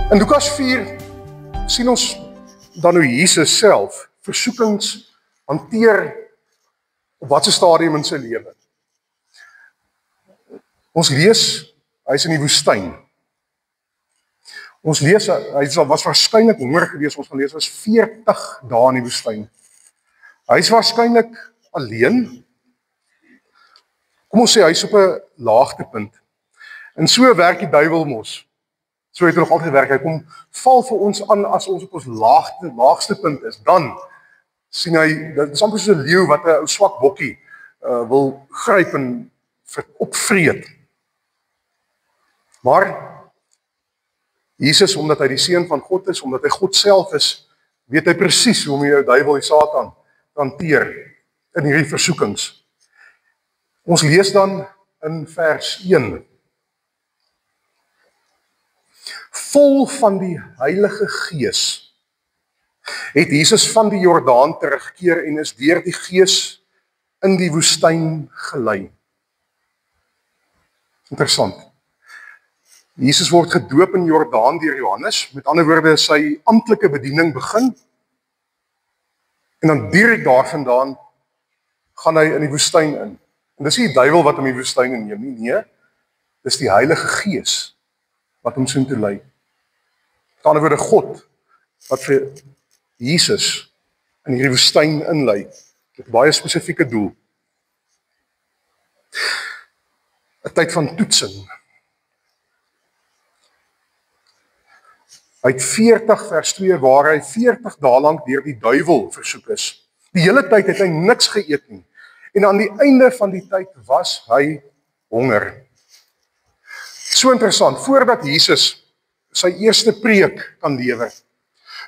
In Lukas 4 sien ons dan hoe Jesus self versoekings hanteer op watse stadium in sy lewe. Ons lees, hy is in die woestyn. Ons lees, hy was waarskynlik honger gewees, ons gaan lees, was 40 dae in die woestyn. Hy is waarskynlik alleen. Kom ons sê, hy is op 'n laagtepunt. En so werk die duiwel mos. So het hy nog altyd werk, hy kom val vir ons aan as ons op ons laagste punt is, dan sien hy, dit is amper soos 'n leeu wat 'n ou swak bokkie wil gryp en opvreet. Maar Jesus, omdat hy die seun van God is, omdat hy God self is, weet hy presies hoe om die duiwel, die Satan, te hanteer in hierdie versoekings. Ons lees dan in vers 1. Vol van die Heilige Gees het Jesus van die Jordaan teruggekeer en is deur die Gees in die woestyn gelei. Interessant. Jesus word gedoop in Jordaan deur Johannes, met ander woorde sy amptelike bediening begin, en dan direk daarvandaan gaan hy in die woestyn in. En dis nie die duiwel wat hom in die woestyn inneem nie, nee, dis die Heilige Gees wat hom soontoe lei. Met ander woorde God wat vir Jesus in hierdie woestyn inlei, met 'n baie spesifieke doel. 'n Tyd van toetsing. Uit 40 vers 2 waar hy 40 dae lank deur die duiwel versoek is. Die hele tyd het hy niks geëet nie. En aan die einde van die tyd was hy honger. So interessant, voordat Jesus sy eerste preek kan lewer,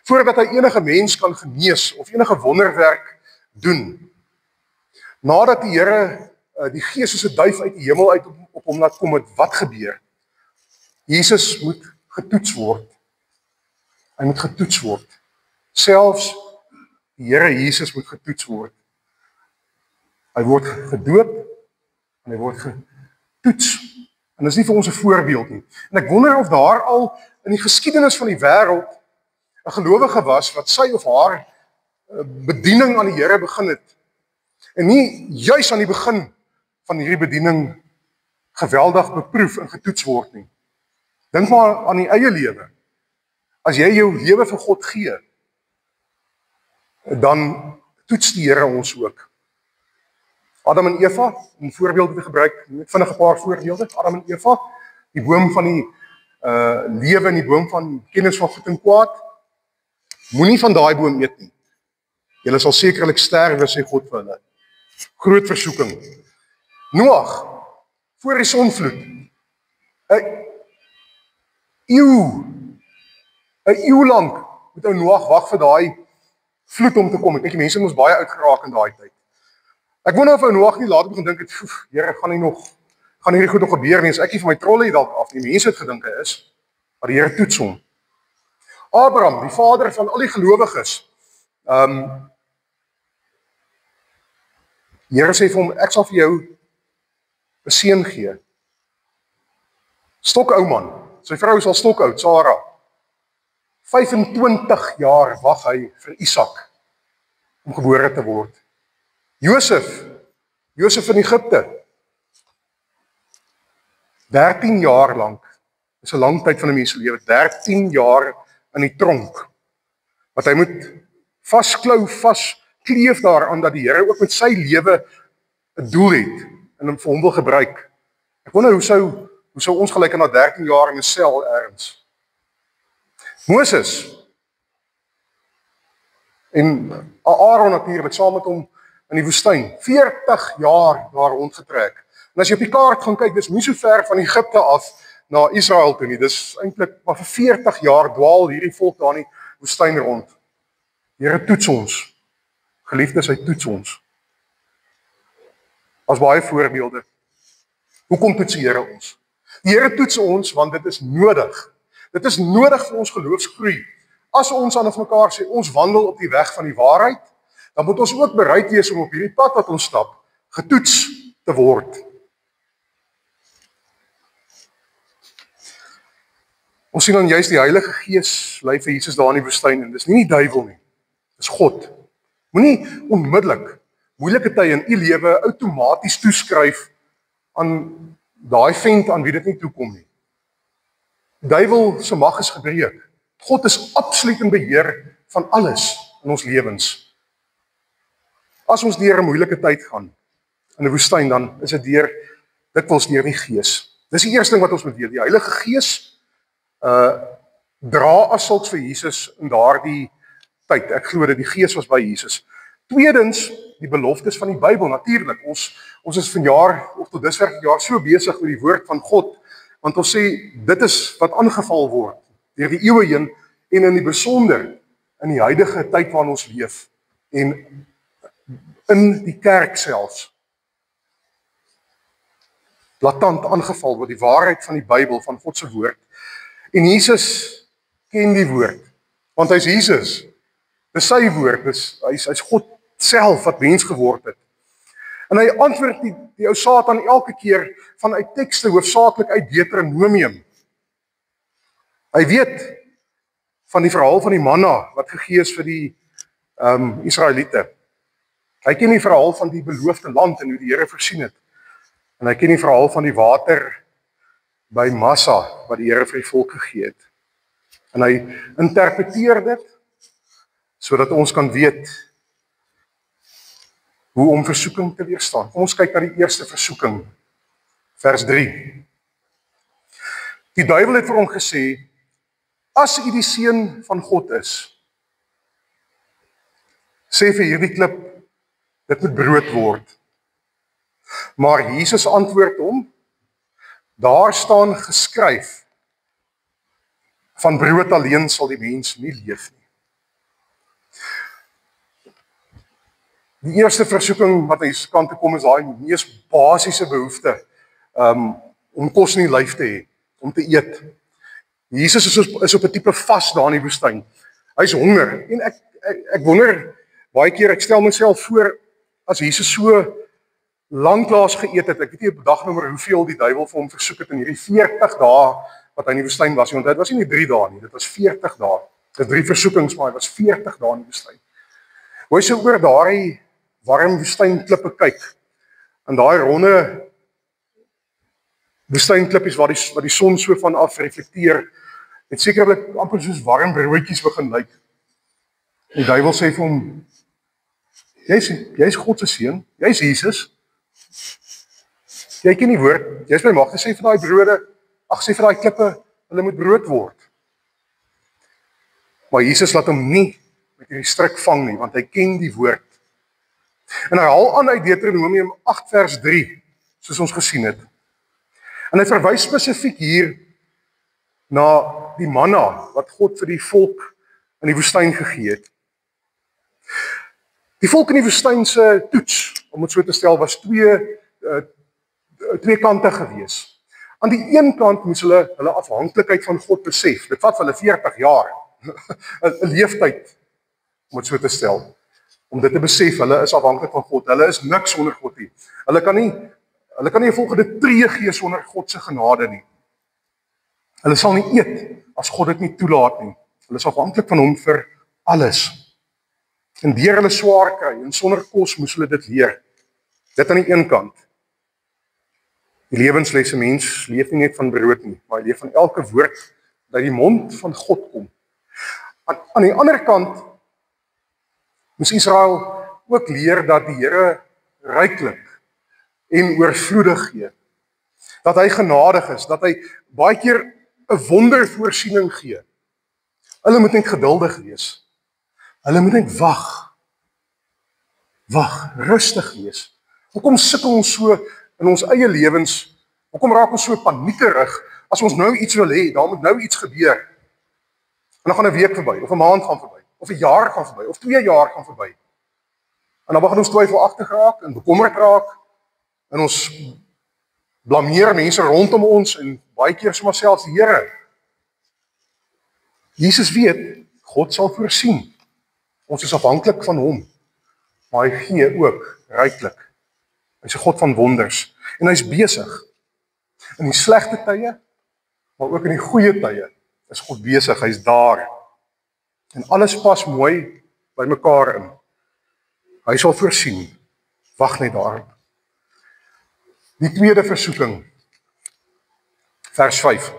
voordat hy enige mens kan genees of enige wonderwerk doen, nadat die Here die Gees soos 'n duif uit die hemel uit op hom laat kom, het wat gebeur? Jesus moet getoets word. Hy moet getoets word. Selfs die Here Jesus moet getoets word. Hy word gedoop en hy word getoets. En dis nie vir ons 'n voorbeeld nie. En ek wonder of daar al in die geskiedenis van die wêreld 'n gelowige was wat sy of haar bediening aan die Here begin het. En nie juis aan die begin van hierdie bediening geweldig beproef en getoets word nie. Dink maar aan die eie lewe. As jy jou lewe vir God gee, dan toets die Here ons ook. Adam en Eva, om voorbeelde te gebruik, net vinnig 'n paar voorbeelde. Adam en Eva, die boom van die lewe en die boom van kennis van goed en kwaad. Moenie van daai boom eet nie. Julle sal sekerlik sterwe, sê God vir hulle. Groot versoeking. Noag, voor die sonvloed. 'n eeu lank moet ou Noag wag vir daai vloed om te kom. Ek dink die mense moes baie oud geraak in daai tyd. Ek wonder of ou Noag nie later begin dink het, Here, gaan hierdie goed nog gebeur nie, as ek nie van my trolley dalk af nie. Mense het gedink hy is, maar die Here toets hom. Abraham, die vader van al die gelowiges. Die Here sê vir hom, ek sal vir jou 'n seun gee. Stokou man, sy vrou is al stokoud, Sara. 25 jaar wag hy vir Isak om gebore te word. Josef in Egipte. 13 jaar lank, is 'n lang tyd van 'n mens se lewe, 13 jaar in die tronk, wat hy moet vaskleef daaraan dat die Here ook met sy lewe 'n doel het, en hom vir hom wil gebruik. Ek wonder hoe sou ons gelyk na 13 jaar in 'n sel ergens. Moses, en Aaron natuurlik, saam met hom in die woestyn, 40 jaar daar rondgetrek. En as jy op die kaart gaan kyk, dis nie so ver van Egipte af na Israel toe nie, dis eintlik maar vir 40 jaar dwaal hierdie volk daar in die woestyn rond. Die Here toets ons. Geliefdes, hy toets ons. As baie voorbeelde. Hoekom toets die Here ons? Die Here toets ons want dit is nodig. Dit is nodig vir ons geloofsgroei. As ons aan mekaar sê, ons wandel op die weg van die waarheid, dan moet ons ook bereid wees om op hierdie pad wat ons stap, getoets te word. Ons sien dan juist die Heilige Gees lei vir Jesus daar in die woestyn en dis nie die duiwel nie. Dis God. Moenie onmiddellik moeilike tye in u lewe outomaties toeskryf aan daai vent aan wie dit nie toekom nie. Die duiwel se mag is gebreek. God is absoluut in beheer van alles in ons lewens. As ons deur 'n moeilike tyd gaan in 'n woestyn, dan is dit dikwels deur die Gees. Dis die eerste ding wat ons moet weet. Die Heilige Gees dra as sulks vir Jesus in daardie tyd. Ek glo dat die Gees was by Jesus. Tweedens, die beloftes van die Bybel. Natuurlik, ons is vanjaar of tot dusver jaar so besig met die woord van God, want ons sê dit is wat aangeval word deur die eeue heen en in die besonder in die huidige tyd waarin ons leef en in die kerk selfs. Blaatant aangeval word die waarheid van die Bybel, van God se woord. En Jesus ken die woord, want hy's Jesus. Dis sy woord, hy's God self wat mens geword het. En hy antwoord die ou Satan elke keer vanuit tekste, hoofsaaklik uit Deuteronomium. Hy weet van die verhaal van die manna wat gegee is vir die Israeliete. Hy ken die verhaal van die beloofde land en hoe die Here voorsien het. En hy ken die verhaal van die water by Massa wat die Here vir die volk gegee het. En hy interpreteer dit sodat ons kan weet hoe om versoeking te weerstaan. Kom ons kyk na die eerste versoeking, vers 3. Die duiwel het vir hom gesê, as u die seun van God is, sê vir hierdie klip, dit moet brood word. Maar Jesus antwoord hom, daar staan geskryf, van brood alleen sal die mens nie leef nie. Die eerste versoeking wat aan Jesus kant toe kom is daai mees basiese behoefte om kos in die lyf te hê, om te eet. Jesus is op 'n tipe vas daar in die woestyn. Hy's honger en ek wonder baie keer, ek stel myself voor as Jesus so lanklaas geëet het, ek weet nie op dagnommer hoeveel die duiwel vir hom versoek het in hierdie 40 dae wat hy in die woestyn was, want dit was nie 3 dae nie, dit was 40 dae. Dit 3 versoekings, maar hy was 40 dae in die woestyn. Hoe hy so oor daai warm woestynklippe kyk, en daai ronde woestynklippies waar die son so van af reflekteer, het sekerlik amper soos warm broodjies begin lyk. Die duiwel sê vir hom, jy's God se seun, jy's Jesus. Jy ken die woord, jy's by mag, sê vir daai brode, sê vir daai klippe, hulle moet brood word. Maar Jesus laat hom nie met hierdie stryk vang nie, want hy ken die woord. En hy haal aan uit Deuteronomium 8 vers 3, soos ons gesien het. En hy verwys spesifiek hier na die manna wat God vir die volk in die woestyn gegee het. Die volk in die woestyn se toets, om dit so te stel, was twee kante gewees. Aan die een kant moes hulle afhanklikheid van God besef. Dit vat hulle 40 jaar, 'n leeftyd, om dit so te stel, om dit te besef, hulle is afhanklik van God, hulle is niks sonder God nie. Hulle kan nie 'n volgende tree gee sonder God se genade nie. Hulle sal nie eet as God dit nie toelaat nie. Hulle is afhanklik van hom vir alles. En deur hulle swaar kry en sonder kos moes hulle dit leer. Dit aan die een kant. Die lewenslesse mens leef nie net van brood nie, maar hy leef van elke woord wat uit die mond van God kom. Aan die ander kant moes Israel ook leer dat die Here ryklik en oorvloedig gee. Dat hy genadig is, dat hy baie keer 'n wondervoorsiening gee. Hulle moet net geduldig wees. Hulle moet net wag, rustig wees. Hoekom sukkel ons so in ons eie lewens? Hoekom raak ons so paniekerig as ons nou iets wil hê, daar moet nou iets gebeur? En dan gaan 'n week verby, of 'n maand gaan verby, of 'n jaar gaan verby, of 2 jaar gaan verby. En dan begin ons twyfelagtig raak en bekommerd raak, en ons blameer mense rondom ons en baie keer sommer selfs die Here. Jesus weet, God sal voorsien. Ons is afhanklik van hom, maar hy gee ook ryklik. Hy's 'n God van wonders en hy's besig in die slegte tye, maar ook in die goeie tye is God besig, hy's daar. En alles pas mooi by mekaar in. Hy sal voorsien. Wag net daarop. Die tweede versoeking, vers 5.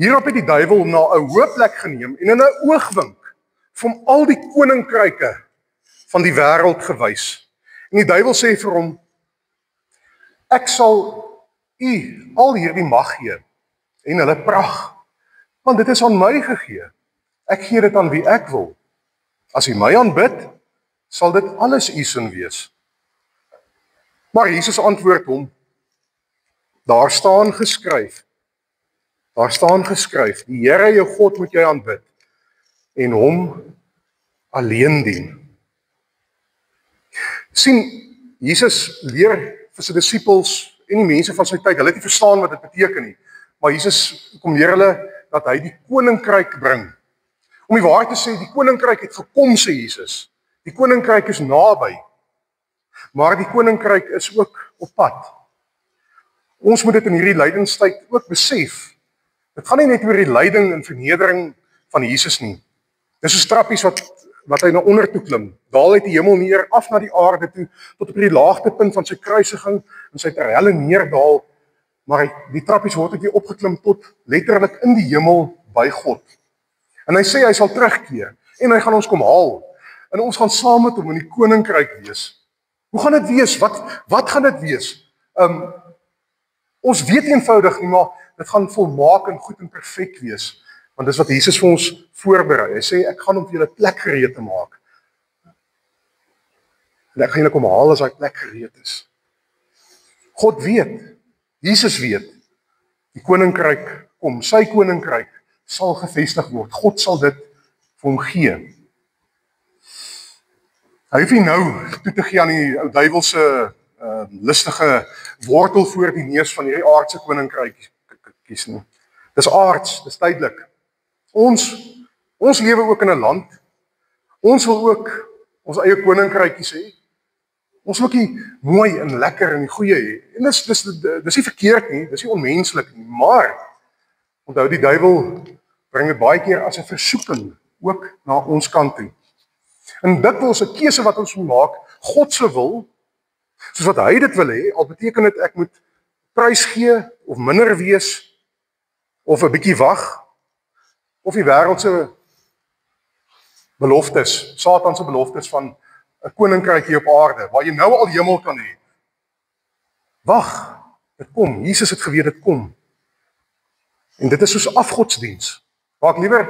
Hierop het die duiwel na 'n hoë plek geneem en in 'n oogwink vir hom al die koninkryke van die wêreld gewys. En die duiwel sê vir hom, ek sal u al hierdie mag gee en hulle pragt, want dit is aan my gegee. Ek gee dit aan wie ek wil. As u my aanbid, sal dit alles u sin wees. Maar Jesus antwoord hom, daar staan geskryf, die Here jou God moet jy aanbid en hom alleen dien. Sien, Jesus leer vir sy disippels en die mense van sy tyd, hulle het nie verstaan wat dit beteken nie, maar Jesus kom leer hulle dat hy die koninkryk bring. Om die waarheid te sê, die koninkryk het gekom, sê Jesus. Die koninkryk is naby, maar die koninkryk is ook op pad. Ons moet dit in hierdie lydingstyd ook besef. Dit gaan nie net oor die lyding en vernedering van Jesus nie. Dis soos trappies wat hy na onder toe klim. Daal uit die hemel neer, af na die aarde toe, tot op die laagtepunt van sy kruisiging, en sy ter helle neerdaal, maar die trappies word ook weer opgeklim tot letterlik in die hemel by God. En hy sê hy sal terugkeer, en hy gaan ons kom haal, en ons gaan saam met hom in die koninkryk wees. Hoe gaan dit wees? Wat gaan dit wees? Ons weet eenvoudig nie, maar dit gaan volmaak en goed en perfek wees, want dis wat Jesus vir ons voorberei. Hy sê, ek gaan om vir julle plek gereed te maak. En ek gaan julle kom haal as hy plek gereed is. God weet, Jesus weet, die koninkryk kom, sy koninkryk sal gevestig word. God sal dit vir hom gee. Hy hoef nie nou toe te gee aan die ou duiwelse listige wortel voor die neus van hierdie aardse koninkryk kies nie. Dis aards, dis tydelik. Ons lewe ook in 'n land. Ons wil ook ons eie koninkrykies hê. Ons wil ook die mooi en lekker en die goeie hê. En dis nie verkeerd nie, dis nie onmenslik nie, maar onthou die duiwel bring dit baie keer as 'n versoeking ook na ons kant toe. En dit is 'n keuse wat ons moet maak, God se wil, soos wat hy dit wil hê, al beteken dit ek moet prys gee of minder wees of 'n bietjie wag of die wêreldse beloftes, Satan se beloftes van 'n koninkryk hier op aarde waar jy nou al hemel kan hê. Wag, dit kom. Jesus het geweet dit kom. En dit is soos afgodsdiens. Waar ek liewer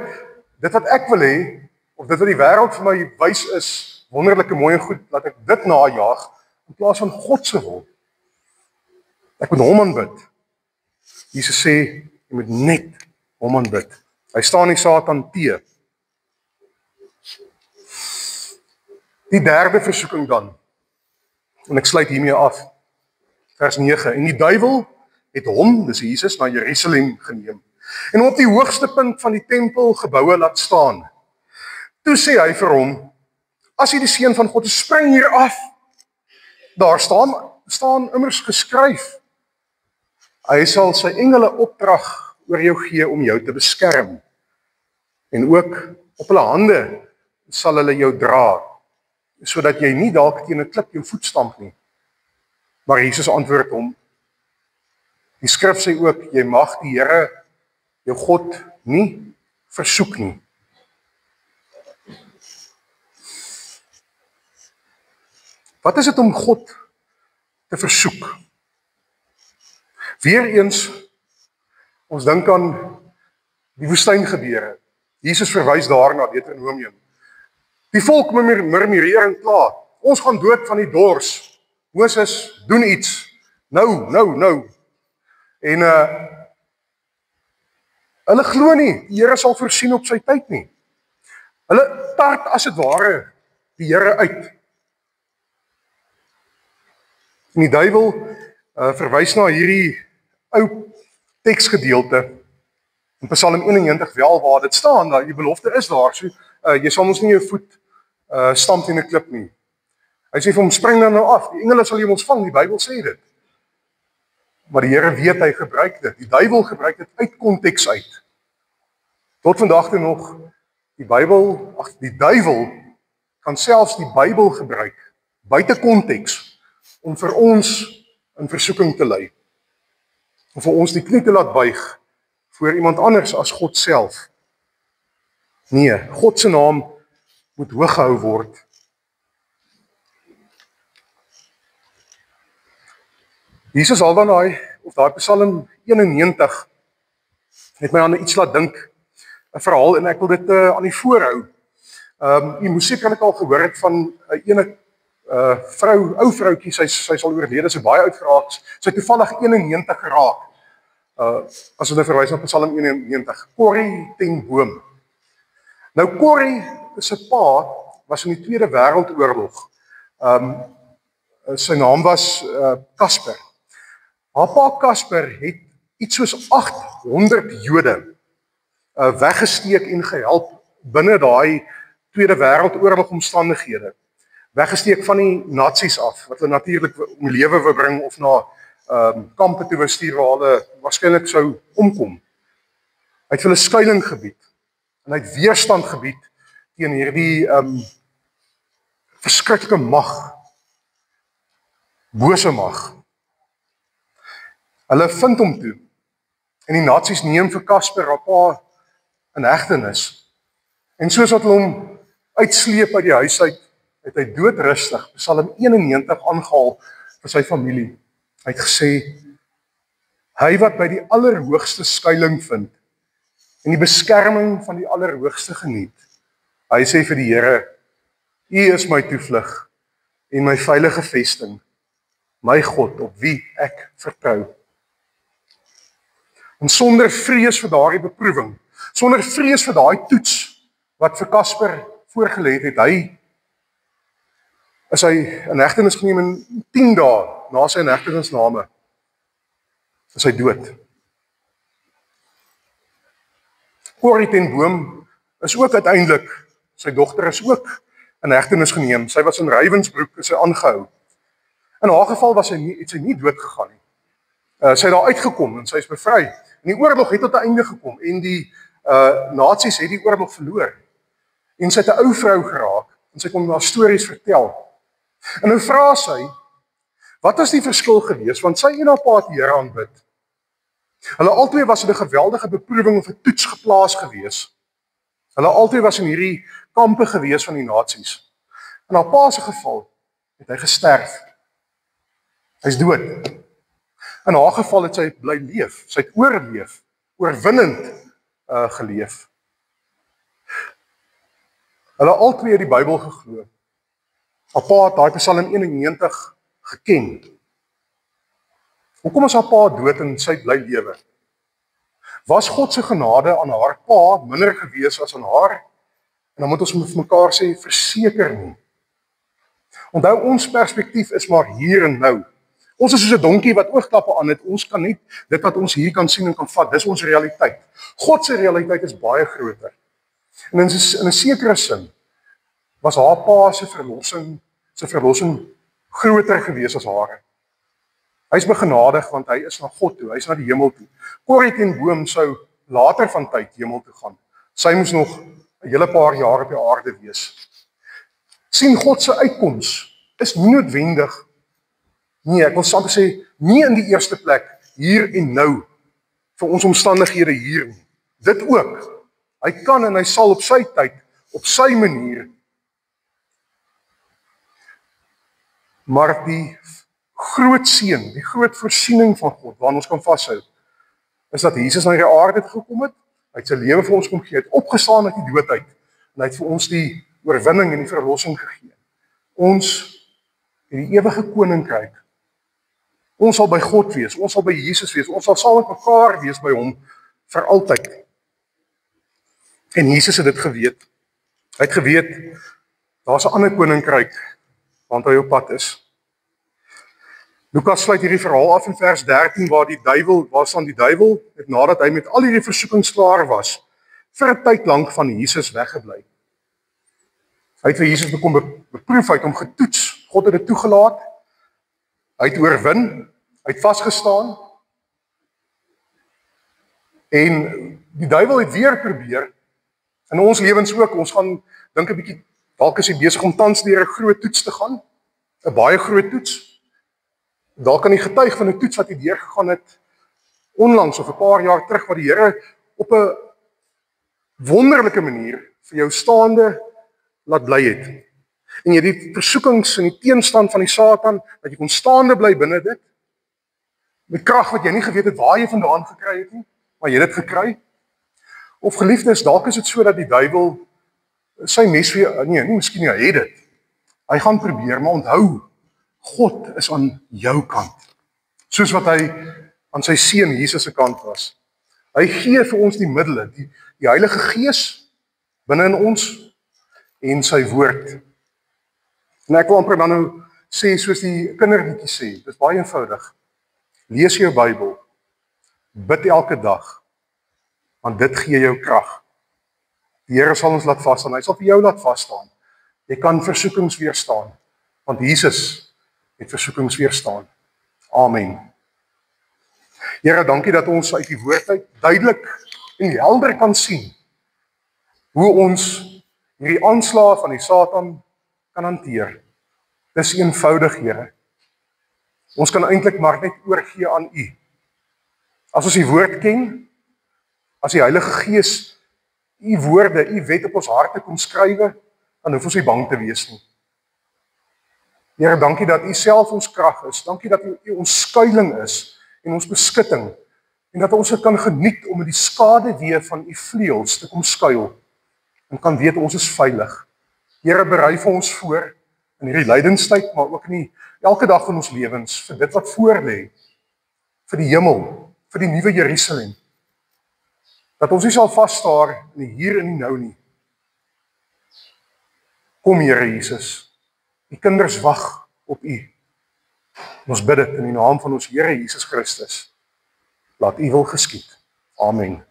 dit wat ek wil hê of dit wat die wêreld vir my wys is wonderlike mooi en goed, laat ek dit najaag in plaas van God se wil. Ek moet hom aanbid. Jesus sê, jy moet net hom aanbid. Hy staan nie Satan teë. Die derde versoeking dan, en ek sluit hiermee af, vers 9, en die duiwel het hom, dis Jesus, na Jerusalem geneem, en op die hoogste punt van die tempelgeboue laat staan. Toe sê hy vir hom, as jy die seun van God is, spring hier af. Daar staan immers geskryf, hy sal sy engele opdrag oor jou gee om jou te beskerm, en ook op hulle hande sal hulle jou dra, sodat jy nie dalk teen 'n klip jou voet stamp nie. Maar Jesus antwoord hom, die skrif sê ook, jy mag die Here, jou God, nie versoek nie. Wat is dit om God te versoek? Weereens, ons dink aan die woestyngebeure. Jesus verwys daarna, Deuteronomium. Die volk murmureer en kla. Ons gaan dood van die dors. Moses, doen iets. Nou. En hulle glo nie, die Here sal voorsien op sy tyd nie. Hulle tart as dit ware die Here uit. En die duiwel verwys na hierdie ou teksgedeelte in Psalm 91 wel waar dit staan, dat die belofte is daar, so jy sal ons nie jou voet stamp in 'n klip nie. Hy sê vir hom, spring dan nou af, die engele sal jou ons vang, die Bybel sê dit. Maar die Here weet, hy gebruik dit, die duiwel gebruik dit uit konteks uit. Tot vandag toe nog, die duiwel kan selfs die Bybel gebruik, buite konteks, om vir ons in versoeking te lei. Om vir ons die knie te laat buig voor iemand anders as God self. Nee, God se naam moet hoog gehou word. Jesus al dan daai Psalm 91 het my aan iets laat dink, 'n verhaal, en ek wil dit aan die voorhou. Jy moes sekerlik al gehoor het van 'n ou vroutjie, sy sal oorlede, sy baie oud geraak, sy het toevallig 91 geraak. As ons verwys na Psalm 91, Corrie ten Boom. Nou Corrie se pa was in die Tweede Wêreldoorlog. Sy naam was Casper. Haar pa Casper het iets soos 800 Jode weggesteek en gehelp binne daai Tweede Wêreldoorlog omstandighede. Weggesteek van die Nazi's af, wat hulle natuurlik om die lewe wou bring of na kampe toe wou stuur waar hulle waarskynlik sou omkom. Hy het vir hulle skuiling gebied en hy het weerstand gebied teen hierdie verskriklike mag, bose mag. Hulle vind hom toe en die Nazi's neem vir Casper, haar pa, in hegtenis. En soos wat hulle hom uitsleep uit die huis uit, het hy doodrustig Psalm 91 aangehaal vir sy familie. Hy het gesê, hy wat by die allerhoogste skuiling vind en die beskerming van die allerhoogste geniet. Hy sê vir die Here, U is my toevlug en my veilige vesting, my God op wie ek vertrou. En sonder vrees vir daardie beproewing, sonder vrees vir daai toets wat vir Casper voorgelê het, is hy in hegtenis geneem in 10 dae na sy inhegtenisname, is hy dood. Corrie ten Boom is ook uiteindelik, sy dogter is ook in hegtenis geneem. Sy was in Rywensbroek, is sy aangehou. In haar geval het sy nie dood gegaan nie. Sy het daar uitgekom en sy is bevry. En die oorlog het tot 'n einde gekom en die Nazi's het die oorlog verloor. En sy het 'n ou vrou geraak en sy kon haar stories vertel. En nou vra sy, wat was die verskil gewees? Want sy en haar pa het die Here aanbid. Hulle albei was in 'n geweldige beproewing of 'n toets geplaas gewees. Hulle albei was in hierdie kampe gewees van die Nazi's. In haar pa se geval het hy gesterf. Hy's dood. In haar geval het sy bly leef. Sy het oorleef, oorwinnend geleef. Hulle albei het die Bybel geglo. Haar pa het daai Psalm 91 geken. Hoekom is haar pa dood en sy bly lewe? Was God se genade aan haar pa minder gewees as aan haar? En dan moet ons vir mekaar sê, verseker nie. Onthou, ons perspektief is maar hier en nou. Ons is soos 'n donkie wat oogklappe aan het. Ons kan nie dit wat ons hier kan sien en kan vat. Dis ons realiteit. God se realiteit is baie groter. En in 'n sekere sin was haar pa se verlossing groter gewees as haar. Hy's begenadig want hy is na God toe, hy's na die hemel toe. Corrie ten Boom sou later van tyd hemel toe gaan. Sy moes nog 'n hele paar jaar op die aarde wees. Sien, God se uitkoms is nie noodwendig, nee, ek wil saam sê, nie in die eerste plek hier en nou vir ons omstandighede hier nie. Dit ook. Hy kan en hy sal op sy tyd, op sy manier. Maar die groot seën, die groot voorsiening van God, waaraan ons kan vashou, is dat Jesus na die aarde gekom het, hy het sy lewe vir ons kom gee, hy het opgestaan uit die dood uit, en hy het vir ons die oorwinning en die verlossing gegee. Ons het die ewige koninkryk. Ons sal by God wees, ons sal by Jesus wees, ons sal saam met mekaar wees by hom vir altyd. En Jesus het dit geweet. Hy het geweet, daar's 'n ander koninkryk want hy op pad is. Lukas sluit hierdie verhaal af in vers 13 waar staan die duiwel het nadat hy met al hierdie versoekings klaar was, vir 'n tyd lank van Jesus weggebly. Hy het vir Jesus bekom beproef, hy het hom getoets. God het dit toegelaat. Hy het oorwin, hy het vasgestaan. En Die duiwel het weer probeer, in ons lewens ook, ons gaan dink 'n bietjie, dalk is hy besig om tans deur 'n groot toets te gaan, 'n baie groot toets. Dalk kan jy getuig van 'n toets wat jy deurgegaan het, onlangs of 'n paar jaar terug, wat die Here op 'n wonderlike manier vir jou staande laat bly het. En jy die versoekings en die teenstand van die Satan, dat jy kon staande bly binne dit, met krag wat jy nie geweet het waar jy vandaan gekry het nie, maar jy het dit gekry. Of geliefdes, dalk is dit so dat die duiwel sy mes vir jou, nee, miskien nie, hy het dit. Hy gaan probeer, maar onthou, God is aan jou kant. Soos wat hy aan sy seun Jesus se kant was. Hy gee vir ons die middele, die Heilige Gees binne in ons en sy woord. En ek wil amper dan nou sê, soos die kinderliedjie sê, dit is baie eenvoudig. Lees jou Bybel, bid elke dag, want dit gee jou krag. Die Here sal ons laat vasstaan, hy sal vir jou laat vasstaan. Jy kan versoekings weerstaan, want Jesus het versoekings weerstaan. Amen. Here, dankie dat ons uit die woord uit duidelik en helder kan sien hoe ons hierdie aanslae van die Satan kan hanteer. Dis eenvoudig, Here. Ons kan eintlik maar net oorgee aan U. As ons die woord ken, as die Heilige Gees U woorde, U wet op ons harte kom skrywe, dan hoef ons nie bang te wees nie. Here, dankie dat U self ons krag is. Dankie dat U ons skuiling is en ons beskutting, en dat ons dit kan geniet om met die skaduwee van U vleuels te kom skuil en kan weet ons is veilig. Here, berei vir ons voor in hierdie lydenstyd, maar ook in elke dag van ons lewens, vir dit wat voor lê, vir die hemel, vir die nuwe Jerusalem. Dat ons nie sal vasstaar in die hier en die nou nie. Kom, Here Jesus, die kinders wag op U. Ons bid dit in die naam van ons Here Jesus Christus. Laat U wil geskied. Amen.